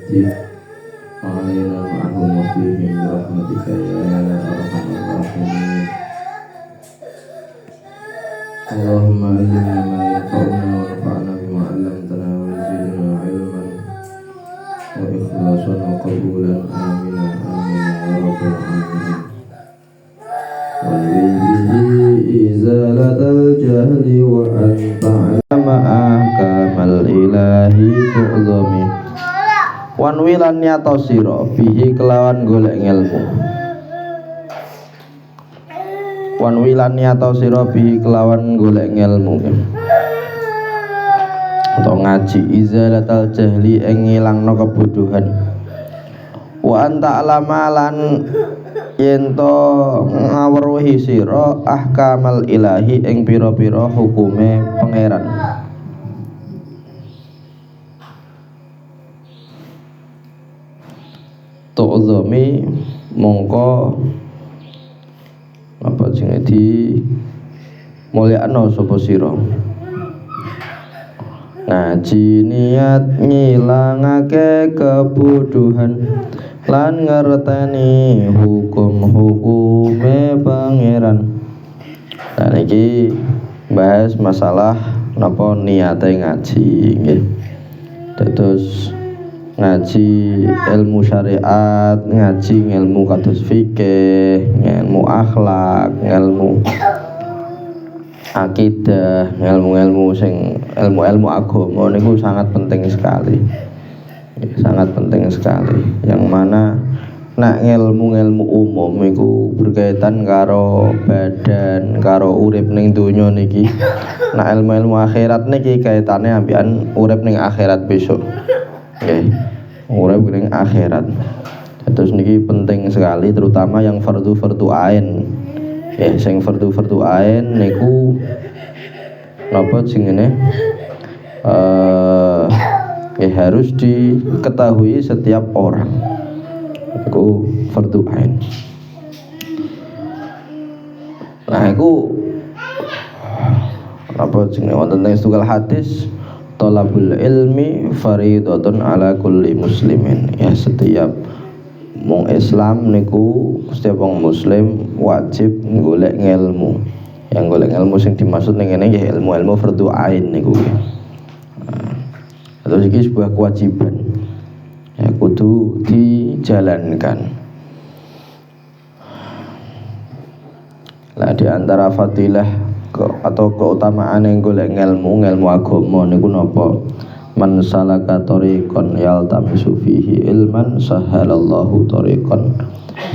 masjid وعلينا معهم وفيهم برحمتك يا أرحم الراحمين. اللهم علمنا ما ينفعنا وانفعنا بما علمتنا وزدنا علما وإخلاصا وقبولا آمين آمين يا رب العالمين. إزالة الجهل وأن تعلم أحكام الإله تعظمي. Wanwi lan nyato sira bihi kelawan golek ngelmu. Wanwi lan nyato sira bihi kelawan golek ngelmu. Atau ngaji izalatal jahli ing ngilangno kebodohan. Wa anta alama lan yento ngawruhi sira ahkamal ilahi ing pira-pira hukume pangeran. Tu'zami mongko apa jenenge di mulyakno sapa sira. Ngaji niat ngilangake kebodohan lan ngerteni hukum-hukume pangeran. Nah niki bahas masalah napa niate ngaji nggih. Terus ngaji ilmu syariat, ngaji ilmu kados fikih, ilmu akhlak, ilmu akidah, ilmu-ilmu sing ilmu-ilmu agama niku sangat penting sekali. Sangat penting sekali. Yang mana nek ilmu-ilmu umum iku berkaitan karo badan, karo urip ning donya niki. Nek ilmu-ilmu akhirat niki kaitane ambekan urip ning akhirat besok. Nggih. Urip ning akhirat. Terus niki penting sekali terutama yang fardu ain. Ya, sing fardu ain niku napa jenenge? Harus diketahui setiap orang. Iku fardu ain. Nah, iku apa jenenge wonten ing setunggal hadis thalabul ilmi fariidatun ala kulli muslimin. Ya, setiap wong Islam niku setiap wong muslim wajib golek ilmu. Yang golek ilmu sing dimaksud ning ngene nggih ilmu-ilmu fardhu ain niku. Terus iki sebuah kewajiban. Ya kudu dijalankan. Lah di antara fadilah atau keutamaan yang golek ilmu agama niku napa? Man salaka tariqan yaltamisu fihi ilman sahalallahu tariqan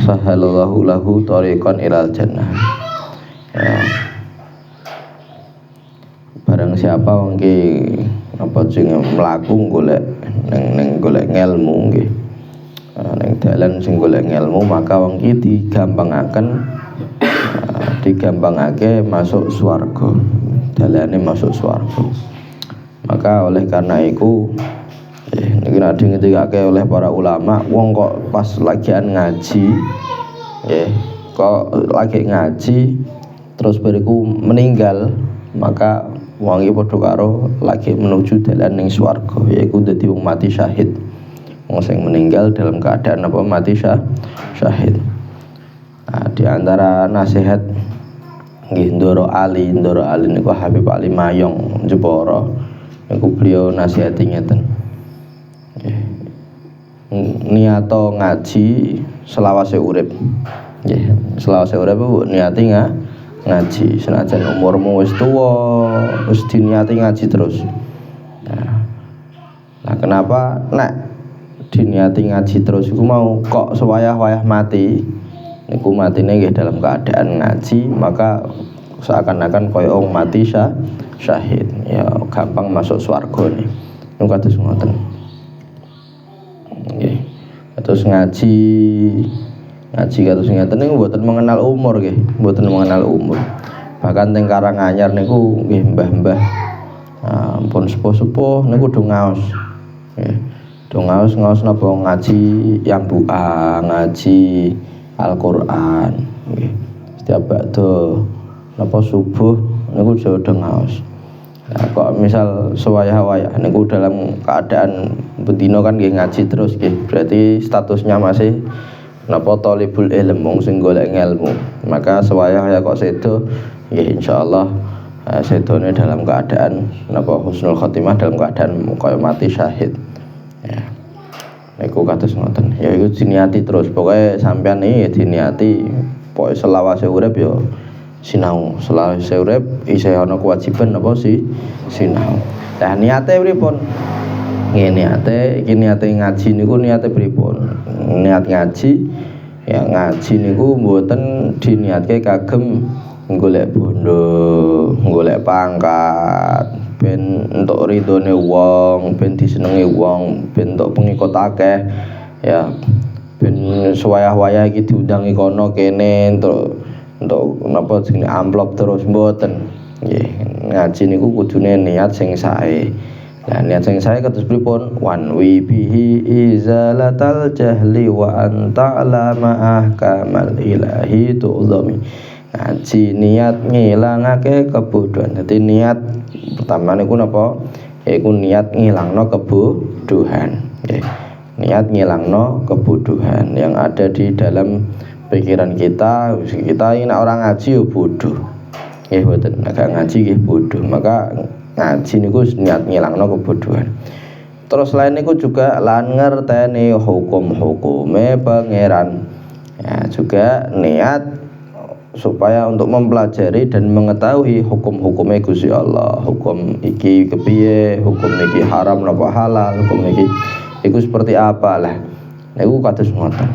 sahalallahu lahu tariqan ilal jannah. Ya. Barang siapa wong ki apa sing mlaku golek ning golek ilmu nggih. Ning dalan sing golek ilmu maka wong ki digampangake masuk swarga. Dalane masuk swarga. Maka oleh karena itu niki ngendikake oleh para ulama, wong kok pas lagian ngaji kok lagi ngaji terus bariku meninggal, maka wong iki padha karo lagi menuju dalan ning swarga, yaiku dadi wong mati syahid. Wong sing meninggal dalam keadaan apa mati syahid. Nah, di antara nasihat nggih Ndoro Ali niku Habib Ali Mayong Jepara. Niku beliau nasihati ngeten. Niato ngaji selawase urip. Nggih, selawase urip niati ngaji. Senajan umurmu wis tuwa, wis diniati ngaji terus. Nah, kenapa nek diniati ngaji terus iku mau kok sewayah-wayah mati? Niku matine nggih dalam keadaan ngaji, maka seakan-akan koyo wong mati syahid. Ya gampang masuk swarga nih. Niku kados ngoten. Nggih. Terus ngaji kados ngeten niku mboten mengenal umur nggih, mboten mengenal umur. Bahkan teng Karanganyar niku nggih mbah-mbah ampun sepuh-sepuh niku do ngaos. Nggih. Do ngaos napa ngaji yambu'a, ngaji Al-Qur'an nggih. Setiap bakda napa subuh niku do ngaos. Nah, kok misal sewayah-wayah niku dalam keadaan bedino kan nggih ngaji terus nggih, berarti statusnya masih napa talibul ilm, wong sing golek ilmu. Maka sewayah-wayah kok sedo nggih insyaallah sedone dalam keadaan napa husnul khotimah, dalam keadaan kaya mati syahid. Ya. Niku kados ngoten. Ya iku diniati terus, pokoke sampean iki diniati pokoke selawase urip ya sinau, selawase urip isih ana kewajiban apa sih sinau. Lah niate pripun? Nggih niate iki niate ngaji niku niate pripun? Niat ngaji ya ngaji niku mboten diniatke kagem golek bondo, golek pangkat, ben entuk ridhone wong, ben disenengi wong, ben entuk pengikut akeh. Ya ben suwayah-wayah iki diundangi kono kene untuk napa jenenge amplop terus mboten. Nggih, ngaji niku kudune niat sing sae. Lah niat sing sae kados pripun? Wan wi bihi izalatal jahli wa anta alama ahkamal ilahi tu'zami. Ngaji niat ngilangake kebodohan. Dadi niat pertama niku napa? Yaiku niat ngilangno kebodohan. Nggih. Niat ngilangno kebodohan yang ada di dalam pikiran kita ini orang ngaji ya bodoh. Nggih mboten, nek ngaji nggih bodoh. Maka ngaji niku niat ngilangno kebodohan. Terus lain niku juga lan ngerteni hukum-hukume pangeran. Ya, juga niat supaya untuk mempelajari dan mengetahui hukum-hukumnya Gusti Allah. Hukum iki kepiye, hukum iki haram napa halal, hukum iki iku seperti apa lah. Niku kados ngoten.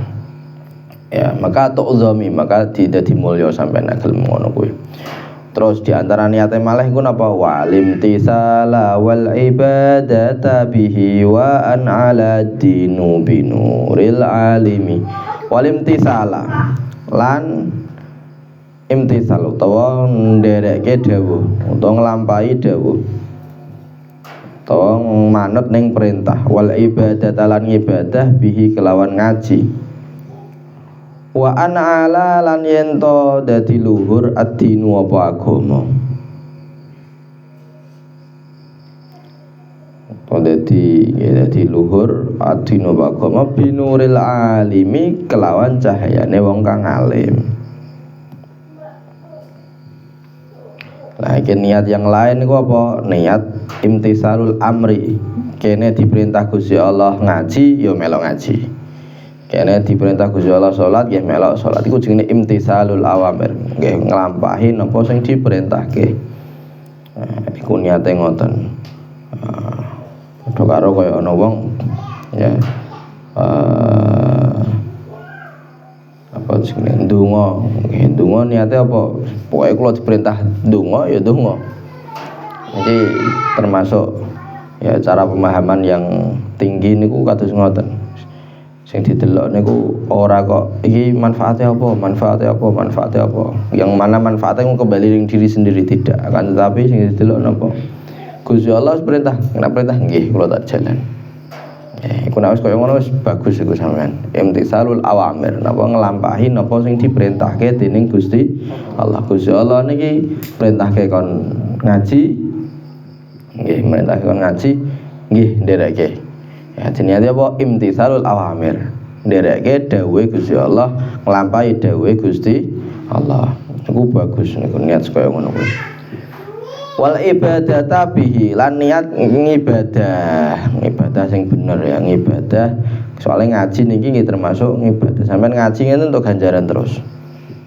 Ya, maka tu'zami, maka dadi mulya sampeyan nek gelem ngono kuwi. Terus diantara niate malah iku napa? Walim tisala wal ibadata bihi wa an ala dinu binuril alimi. Walim tisala lan imtisal utawa ndereke dawuh utawa nglampahi dawuh utawa manut ning perintah. Wal ibadata lan ibadah bihi kelawan ngaji. Wa ana ala lan yento dadi luhur ad-dinu apa agama. Dadi luhur ad-dinu apa agama binuril alimi kelawan cahayane wong kang alim. Nah, iki niat yang lain iku apa? Niat imtisalul amri. Kene diperintah Gusti Allah ngaji, ya melok ngaji. Kene diperintah Gusti Allah salat, ya melok salat. Iku jenenge imtisalul awamir. Nggih nglampahi napa sing diperintahke. Iku niate ngoten. Padha karo kaya ana wong ya apa jenenge ndonga. Nggih ndonga niate apa? Pokoke kula diperintah ndonga ya ndonga. Iki termasuk ya cara pemahaman yang tinggi niku kados ngoten. Sing didelok niku ora kok iki manfaatnya apa, manfaatnya apa, manfaatnya apa. Yang mana manfaatnya kembali ning diri sendiri tidak, akan tetapi sing didelok napa? Gusti Allah perintah, nek perintah nggih kula tak jalan. Iku nek wis kaya ngono wis bagus iku sampean. Imtisalul awamir, napa nglampahi napa sing diperintahke dening Gusti Allah. Gusti Allah niki perintahke kon ngaji. Nggih, perintahke kon ngaji, nggih ndereke. Ya jenenge apa? Imtisalul awamir. Ndereke dawuhe Gusti Allah, nglampahi dawuhe Gusti Allah. Iku bagus niku niat kaya ngono kuwi. Wal ibadata bihi lan niat ngibadah sing bener ya, ngibadah. Soalnya ngaji niki termasuk ngibadah. Sampeyan ngaji ngene untuk ganjaran terus.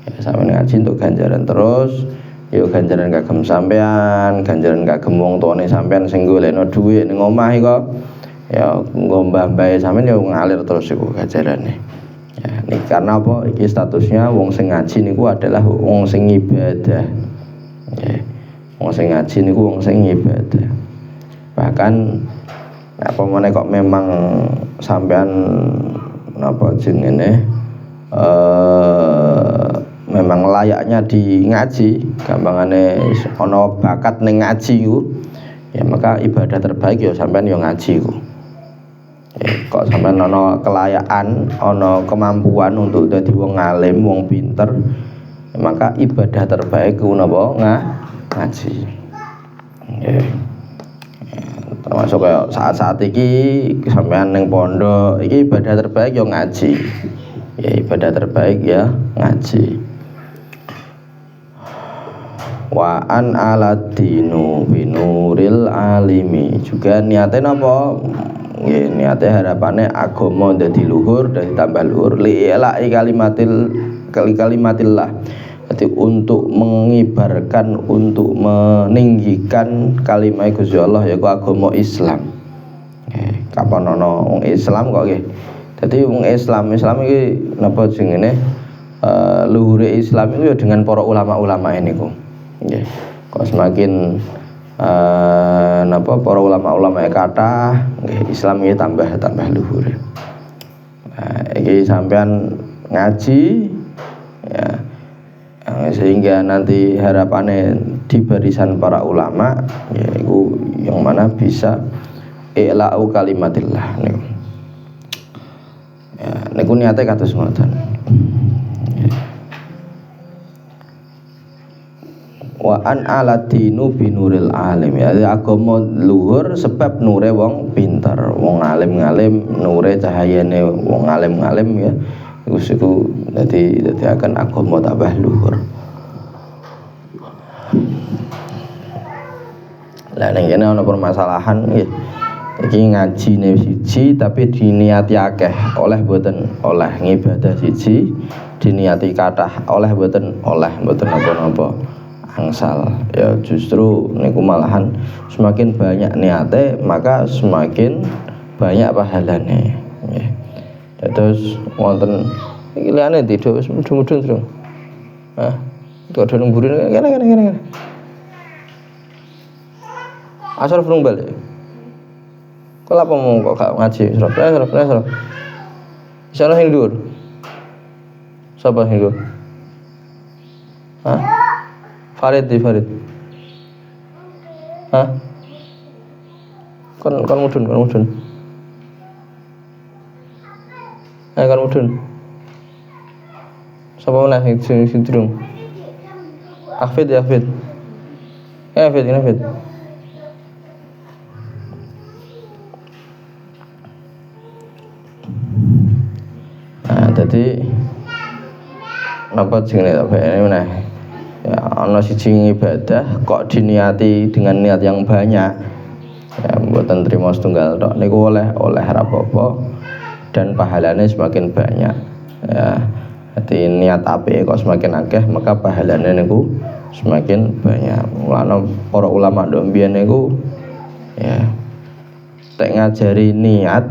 Ya, sampeyan ngaji untuk ganjaran terus. Ya ganjaran kagem sampean, ganjaran kagem wong tuane sampean sing golekno dhuwit ning omah kok. Ya nggo mbah-mbahe sampean ya ngalir terus iku ganjarane. Ya, ini karena apa? Iki statusnya wong sing ngaji niku adalah wong sing ibadah. Ya. Wong sing ngaji niku wong sing ibadah. Bahkan apa meneh kok memang sampean napa jenenge memang layaknya di ngaji, gampangane ana bakat ning ngaji ku, ya maka ibadah terbaik ya sampean yo ngaji ku. Ya, kok sampean ana kelayakan, ana kemampuan untuk dadi wong alim, wong pinter, ya, maka ibadah terbaik ku napa ngaji. Nggih. Termasuk kayak saat-saat iki sampean ning pondok iki ibadah terbaik ya ngaji. Ya ibadah terbaik ya ngaji. Wa an aladinu binuril alimi, juga niatnya napa? Nggih, niatnya harapannya agama dadi luhur, dadi tambah luhur li kalimatillah. Jadi untuk mengibarkan, untuk meninggikan kalimat Gusti Allah yaiku agama Islam. Nggih, kapan ana wong Islam kok nggih. Dadi wong Islam iki napa jenenge luhure Islam itu ya dengan para ulama-ulama ini kok. Nggih. Kok semakin napa para ulama-ulama kata nggih Islam iki tambah luhur. Nah, iki sampean ngaji ya sehingga nanti harapannya di barisan para ulama yaitu yang mana bisa i'la'u kalimatillah niku. Ya niku niate kados ngoten. Wa an aladinu binuril alim, ya agama luhur sebab nure wong pinter, wong alim-alim, nure cahayane wong alim-alim ya. Iku dadi akan agama tambah luhur. Lah ning kene ana permasalahan nggih. Iki ngajine siji tapi diniati akeh, oleh mboten oleh ngibadah siji diniati kathah, oleh mboten napa-napa. Angsal ya justru niku malahan semakin banyak niate maka semakin banyak pahalane nggih. Terus wonten iki liyane tidur wis mudhun-mudhun terus. Hah? Kok dorong buri kene. Asal belum balik. Kok apa mau kok gak ngaji? Serap. Isane sing dhuwur. Sapa sing dhuwur? Hah? Farid. Hah? Kon mudhun. Kan mudhun. Sapa meneh sing durung? Hafid. Hafid. Nah, jadi napa jenenge ta ini meneh? Ya ana siji ibadah kok diniati dengan niat yang banyak. Ya mboten trimo setunggal tok niku oleh apa-apa dan pahalanya semakin banyak. Ya, jadi niat apik kok semakin akeh maka pahalanya niku semakin banyak. Mulane para ulama ndok mbiyen niku ya tek ngajari niat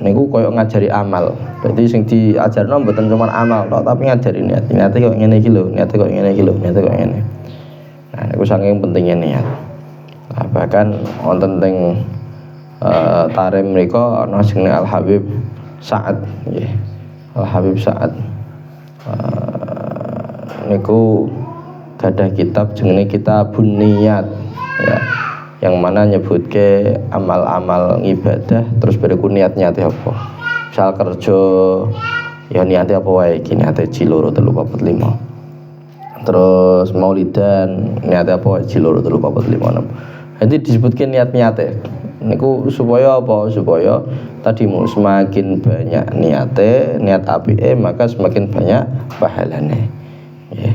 niku koyo ngajari amal. Berarti sing diajarno mboten cuma amal tok tapi ngajari niat. Niate kok ngene iki lho, niate kok ngene. Nah, niku saking pentingnya niat. Nah, bahkan wonten teng tarim mriku ana sing Al Habib Sa'ad nggih. Al Habib Sa'ad niku gadah kitab jenenge Kitabun Niyat ya. Yang mana nyebutke amal-amal ibadah terus bariku niat-niate apa. Misal kerja ya niate apa wae iki niate ji 2 3 4 5. Terus maulidan niate apa wae ji 2 3 4 5 6. Jadi disebutke niat-niate. Niku supaya apa? Supaya tadimu semakin banyak niat apike maka semakin banyak pahalane. Nggih.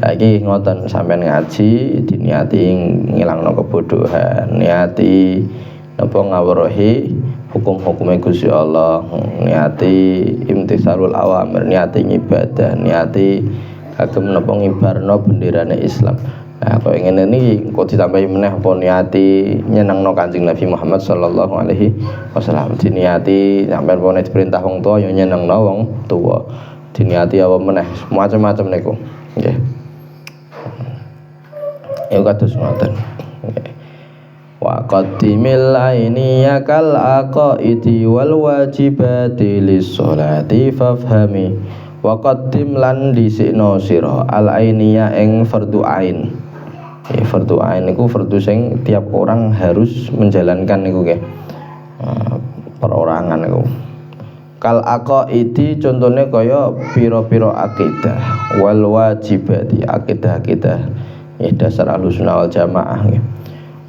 Lagi ngoten sampean ngaji diniati ngilangno kebodohan, niati napa ngawruhi hukum-hukume Gusti Allah, niati imtitsalul awamir, niati ibadah, niati kagem napa ngibarno benderane Islam. Nah, kok ngene niki kok ditambahi meneh apa niati nyenengno Kanjeng Nabi Muhammad sallallahu alaihi wasallam. Diniati sampean pone diperintah wong tuwa ya nyenengno wong tuwa. Diniati apa meneh macam-macam niku. Nggih. Ya kados ngoten. Wa qaddimil aini yakal aqaidi wal wajibati lis-sholati fafhami wa qaddim lan dhisikno sira al ainiya ing fardhu ain. Ya fardhu ain niku fardhu sing tiap orang harus menjalankan niku nggih. Perorangan niku. Kal aqaidi contone kaya pira-pira akidah wal wajibati akidah-akidah ya dasar Ahlussunnah wal Jamaah nggih.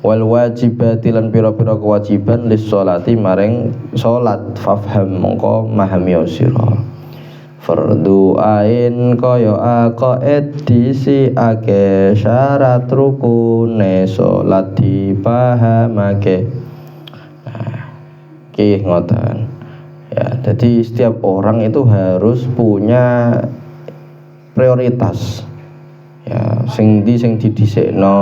wal wajibati lan pira-pira kewajiban lis sholati maring salat fafham mongko mahami sira fardu ain kaya aqaid disiake syarat rukune salat dipahamake. Ki ngoten ya, jadi setiap orang itu harus punya prioritas ya, sing didhisikno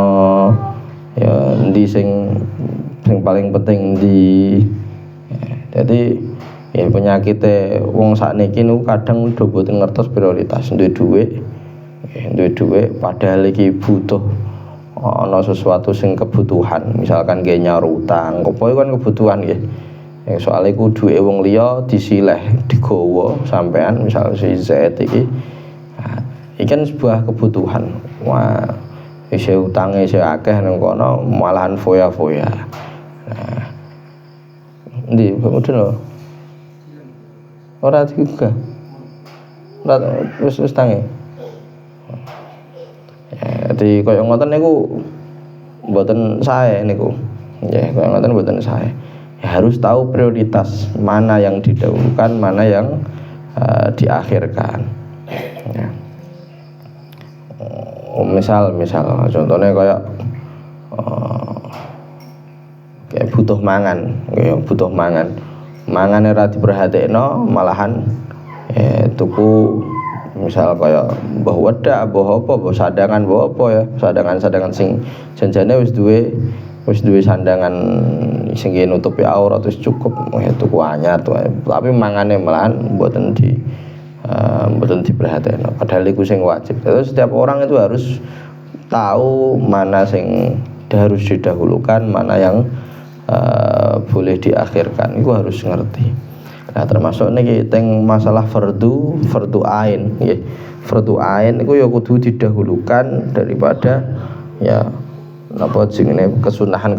ya, endi sing paling penting di ya, jadi ya penyakite wong sakniki niku kadang do boten ngertos prioritas duwe dhuwit padahal iki butuh ana sesuatu sing kebutuhan, misalkan nggih nyaur utang apa iku kan kebutuhan nggih. Soalnya ku duwe wong liya disileh digawa sampean misal si Z iki. Nah, iki kan sebuah kebutuhan. Wah, isih utange isih akeh nang kono malahan foya-foya. Nah. Ndi mudun lho. Ora juga. Ora wis tangi. Ya, jadi koyo ngoten niku mboten sae niku. Nggih, koyo ngoten mboten sae. Ya, harus tahu prioritas mana yang didahulukan, mana yang diakhirkan. Ya. Misal contohnya kayak butuh mangan, ora diperhatekno malahan tuku misal kaya mbah wedak, mbah apa, mbah sandangan, mbah apa ya, sandangan sing janjane wis duwe sandangan sing nutupi aurat wis cukup tuku anyar tuh, tapi mangane malahan mboten diperhatekno padahal iku sing wajib. Terus setiap orang itu harus tahu mana sing harus didahulukan, mana yang boleh diakhirkan, itu harus ngerti. Nah, termasuk niki teng masalah fardu ain nggih. Fardu ain iku ya kudu didahulukan daripada ya napa jenenge kesunahan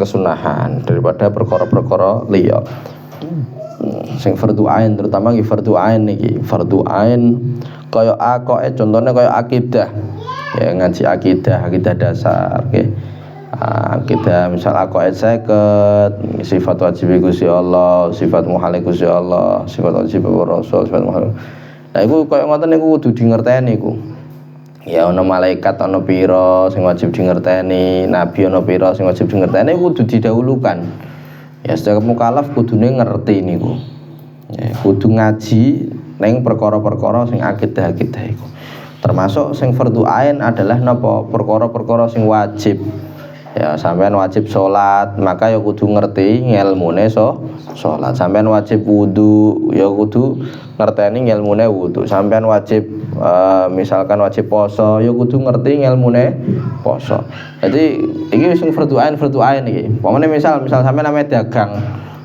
daripada perkara-perkara liya. Sing fardu ain terutama nggih fardu ain niki. Fardu ain kaya aqaid contohnya kaya akidah. Ya ngaji akidah dasar nggih. Kita misal aqaid 50 sifat wajib Gusti Allah, sifat muhal Gusti Allah, sifat wajib Rasul, sifat muhal. Nah iku kaya ngoten niku kudu dingerteni iku. Ya ana malaikat ana pira sing wajib dingerteni, nabi ana pira sing wajib dingerteni kudu didahulukan. Ya setiap mukallaf kudune ngerti niku. Ya kudu ngaji ning perkara-perkara sing akidah iku. Termasuk sing fardhu ain adalah napa perkara-perkara sing wajib. Ya sampean wajib sholat, maka ya kudu ngerti ngelmune sholat. Sampean wajib wudu, ya kudu ngerteni ngelmune wudu. Sampean wajib misalkan wajib poso, ya kudu ngerti ngelmune poso. Jadi iki sing fardhu ain iki. Pamane misal sampean ame dagang,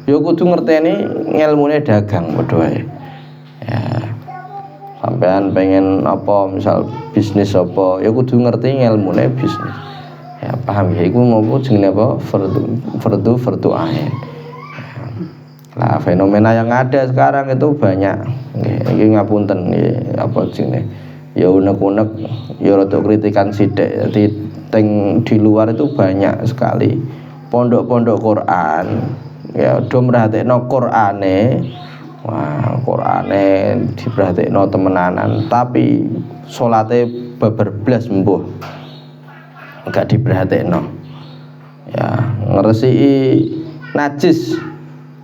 ya kudu ngerteni ngelmune dagang padha wae. Ya. Sampean pengen apa misal bisnis apa, ya kudu ngerti ngelmune bisnis. Ya paham ya, iku ngopo jenenge apa fardu ain. Nah, fenomena yang ada sekarang itu banyak. Nggih ngapunten nggih apa jenenge. Ya unek-unek ya rada kritikan sithik. Jadi di luar itu banyak sekali pondok-pondok Quran. Ya do merhatekno Qurane. Wah, Qurane diperhatekno temenanan, tapi salate babar blas mbuh. Enggak diperhatekno. Ya, ngresiki najis.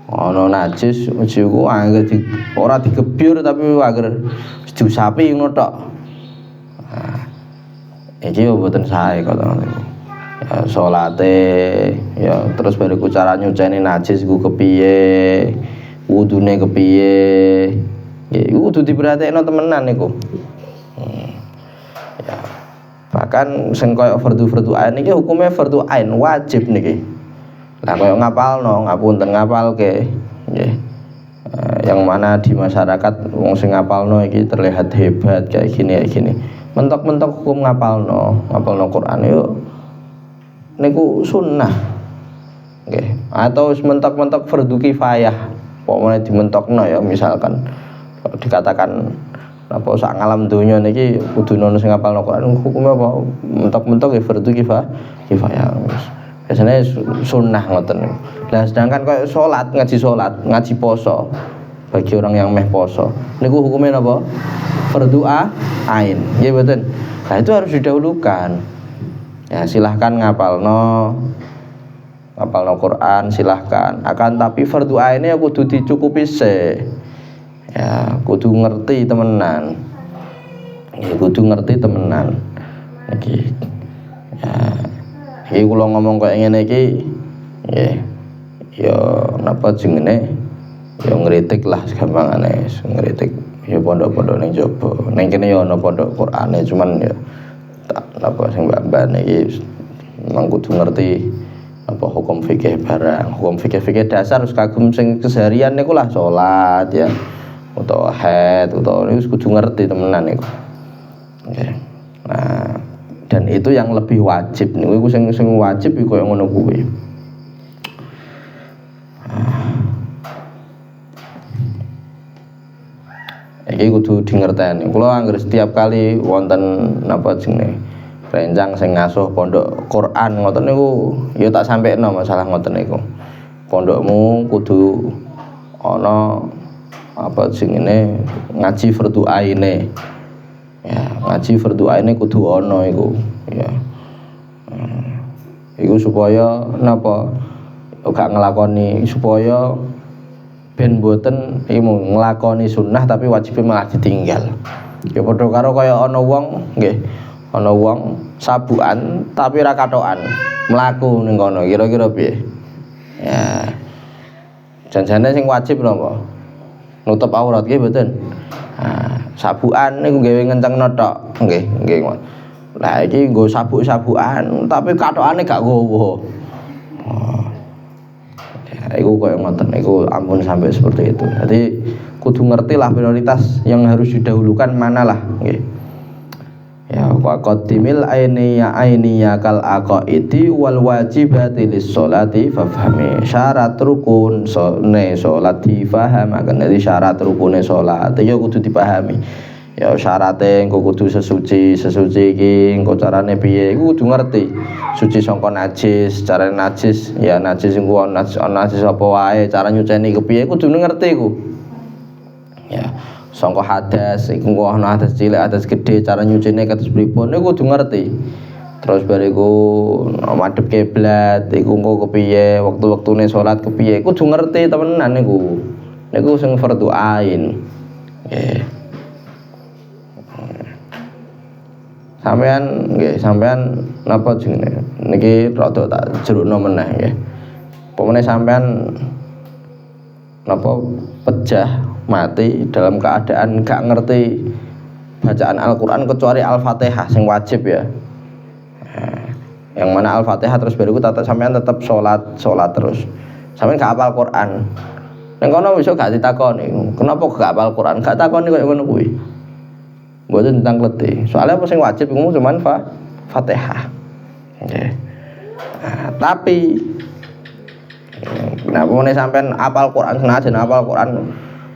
Ana najis ujiku angger ora digebyur tapi angger diusapi ngono tok. Nah, iki yo mboten sae kok ngono. Ya salate ya terus bariku cara nyuceni najis iku kepiye, wudune kepiye. Ya iku kudu diperhatekno temenan iku. Ya bahkan sing koyo fardu ain iki hukume fardu ain wajib niki. Lah koyo ngapunten ngapalke nggih. Yang mana di masyarakat wong sing ngapalno iki terlihat hebat kayak gini. Mentok-mentok hukum ngapalno Quran yo niku sunnah. Nggih. Atau wis mentok-mentok fardu kifayah. Pokoknya dimentokno ya misalkan dikatakan apa sak ngalam donya niki kudu ono sing ngapalno Quran hukume apa mentok-mentok ya fardu kifayah. Biasanya sunnah ngoten niku. Lah sedangkan kayak ngaji ngaji poso bagi orang yang meh poso niku hukumnya napa? Fardhu ain. Nggih mboten. Nah itu harus didahulukan. Ya silahkan ngapalno Quran silahkan. Akan tapi fardhu aine kudu dicukupi se. Ya kudu ngerti temenan. Ya kudu ngerti temenan. Iki. Ya iki kula ngomong kaya ngene iki nggih. Ya napa jenenge? Ya ngritik lah gampangane, ngritik ya pondok-pondok ning jaba. Ning kene ya ana pondok Qur'ane cuman ya tak napa sing mbak-mbak niki memang kudu ngerti apa hukum fikih barang. Hukum fikih dasar harus kagum sing keseharian niku lah salat ya. Utawa haid utawa niku kudu ngerti temenan niku. Nggih. Nah, dan itu yang lebih wajib niku sing wajib iku koyo ngono kuwi. Iki kudu dingerteni. Kula anggere setiap kali wonten napa jenenge rencang sing ngasuh pondok Quran ngoten niku ya tak sampekno masalah ngoten niku. Pondokmu kudu ana apa jenenge ngaji fardhu aine. Ya, ngaji fardhu aine kudu ana iku, ya. Iku supaya napa gak nglakoni supaya ben mboten nglakoni sunnah tapi wajib malah ditinggal. Ya padha karo kaya ana wong nggih, ana wong sabukan tapi ra katokan mlaku ning kono kira-kira piye? Ya. Janjane sing wajib napa? Nutup aurat nggih mboten. Nah, sabukan niku gawe ngencengno tok. Nggih. Lah iki nggo sabuk-sabukan tapi katokane gak gowo. Iku koyo ngoten, iku ampun sampai seperti itu. Jadi kudu ngerti lah prioritas yang harus didahulukan manalah nggih. Ya wa qaddimil ainiya kal aqaidi wal wajibati lis sholati fafhami. Syarat rukun salat difahamaken. Jadi syarat rukune salat ya kudu dipahami. Ya syarate engko kudu sesuci iki engko carane piye iku kudu ngerti. Suci sangka najis, carane najis ya najis engko najis apa wae, cara nyuceni kepiye kudu ngerti iku. Ya, sangka hadas iku engko ana hadas cilik, hadas gedhe, cara nyucine kados pripun iku kudu ngerti. Terus bariku madhep kiblat iku engko kepiye, wektu-wektune salat kepiye kudu ngerti temenan niku. Niku sing fardhu ain. Nggih. Sampean napa jenenge niki rada tak jerukno meneh nggih. Pemene sampean napa pejah mati dalam keadaan gak ngerti bacaan Al-Qur'an kecuali Al-Fatihah sing wajib ya. Yang mana Al-Fatihah terus bariku sampean tetep salat terus. Sampean gak hafal Qur'an. Ning kono wis gak ditakoni, kenapa gak hafal Qur'an? Gak takoni koyo ngono kuwi. Mboten tentang kleti. Soalnya apa sing wajib iku cuman Fatihah. Nggih. Nah, tapi nah pemene sampean apal Quran senajan apal Quran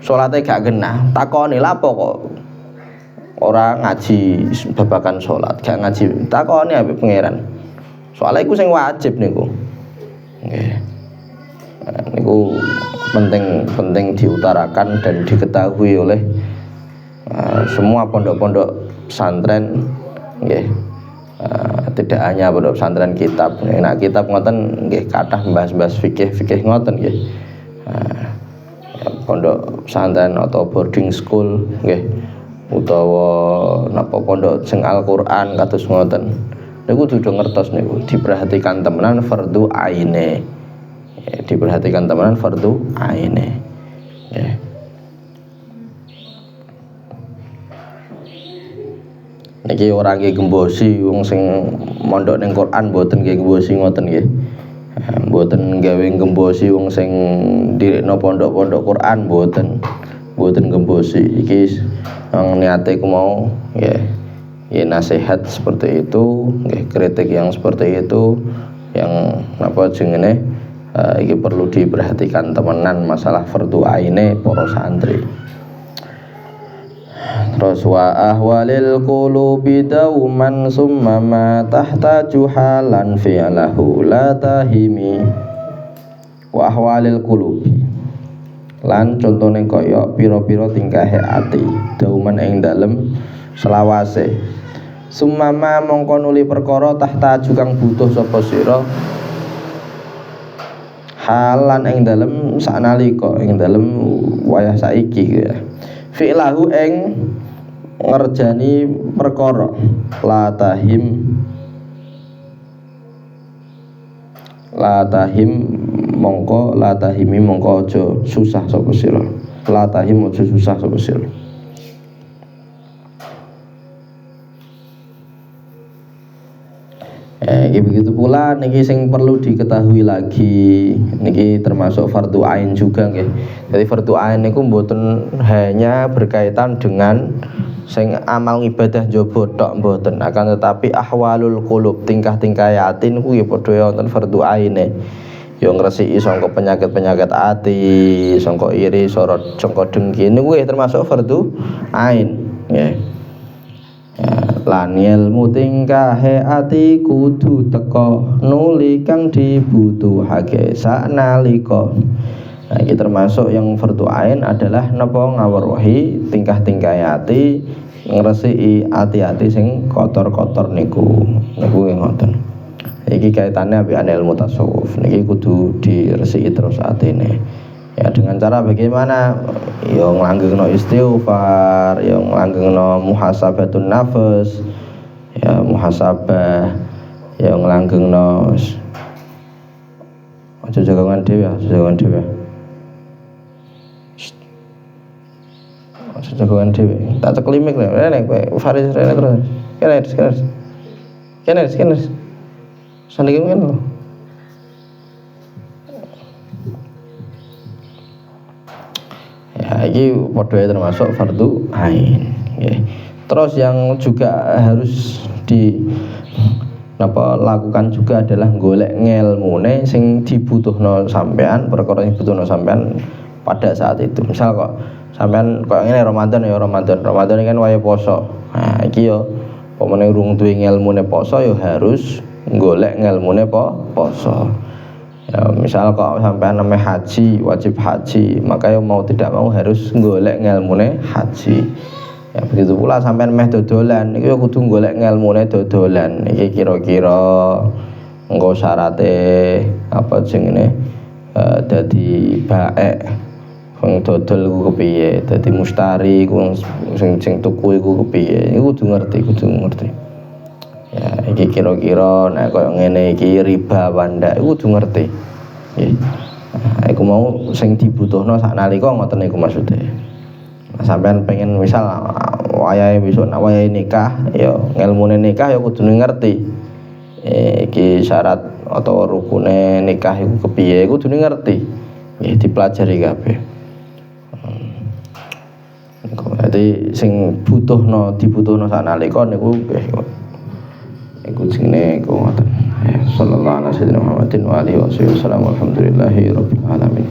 salate gak genah. Takoni lha apa kok ora ngaji babakan salat, gak ngaji. Takoni ambek pangeran. Soalnya iku sing wajib niku. Nggih. Nah, niku penting diutarakan dan diketahui oleh semua pondok-pondok pesantren nggih. Tidak hanya pondok pesantren kitab. Nah, kitab ngoten nggih kathah bahas-bahas fikih ngoten nggih. Pondok pesantren atau boarding school nggih utawa napa pondok sing Al-Qur'an kados ngoten. Niku kudu ngertos niku diperhatikan temenan fardhu aine. Diperhatikan temenan fardhu aine. Nggih. Niki ora nggih gembosi wong sing mondok ning Quran mboten nggih gembosi ngoten nggih. Mboten gawe gembosi wong sing ndhirikno pondok-pondok Quran mboten gembosi. Iki niate ku mau ya nasihat seperti itu, nggih kritik yang seperti itu yang napa jenenge iki perlu diperhatikan temenan masalah fardhu aine para santri. Terus wa ahwalil qulubi dauman summa ma tahtaju halan fi'lahu la tahimi. Wa ahwalil qulubi lan contone kaya pira-pira tingkahe ati dauman ing dalem selawase. Summa ma mongko nuli perkara tahtaju kang butuh sapa sira halan ing dalem sanalika ing dalem wayah saiki ya. Fi'lahu ing ngerjani perkara la tahim mongko la tahimi mongko aja susah sapa sira la tahim aja susah sapa sira. Begitu pula niki sing perlu diketahui lagi niki termasuk fardu ain juga nggih. Jadi fardu ain niku mboten hanya berkaitan dengan sing amal ibadah njaba tok mboten, akan tetapi ahwalul qulub tingkah-tingkah ati niku ya padha wonten fardu aine. Ya ngresiki sangka penyakit-penyakit ati, sangka iri, sorot, sangka dengki niku termasuk fardu ain nggih. Lan ilmu tingkahe ati kudu teka nuli kang dibutuhake saknalika. Nah, iki termasuk yang fardu ain adalah napa ngaweruhi tingkah-tingkah ati ngresiki ati-ati sing kotor-kotor niku ngoten. Iki kaitane ambek ilmu tasawuf. Niki kudu diresiki terus atine. Ya dengan cara bagaimana? Ya nglanggengno istighfar, ya nglanggengno muhasabatun nafs, ya muhasabah, ya nglanggengno aja jagongan dhewe, aja jagongan dhewe. Tak ceklimik rene kowe Faris rene terus. Kene. Sandiki men lho. Ya, ini padha termasuk fardu ain. Okay. Terus yang juga harus lakukan juga adalah golek ngelmune sing dibutuhno sampean, perkara sing dibutuhno sampean pada saat itu. Misal kok sampean kok ngene Ramadan kan waya poso. Nah, iki yo pemene urung duwe ngelmune poso yo harus golek ngelmune poso. Ya, misal kok sampean namanya haji, wajib haji, maka yang mau tidak mau harus golek ngelmune haji. Ya begitu pula sampean meh dodolan, iki kudu golek ngelmune dodolan. Iki kira-kira engko syarate apa jenenge dadi baek. Wong dodol iku kepiye, dadi mustari iku sing tuku iku kepiye. Iku kudu ngerti. Ya iki kira-kira nek koyo ngene iki riba wanda iku kudu ngerti. Nggih. Nah, iku mau sing dibutuhno saknalika ngoten niku maksude. Sampeyan pengen misal wayahe besok nek wayahe nikah ya ngelmune nikah ya kudu ngerti. Iki syarat atau rukune nikah iku kepiye kudu ngerti. Nggih dipelajari kabeh. Jadi sing dibutuhno saknalika niku iku jenenge iku ngoten. Sallallahu alaihi wasallam wa alihi wasallam. Alhamdulillahirabbil alamin.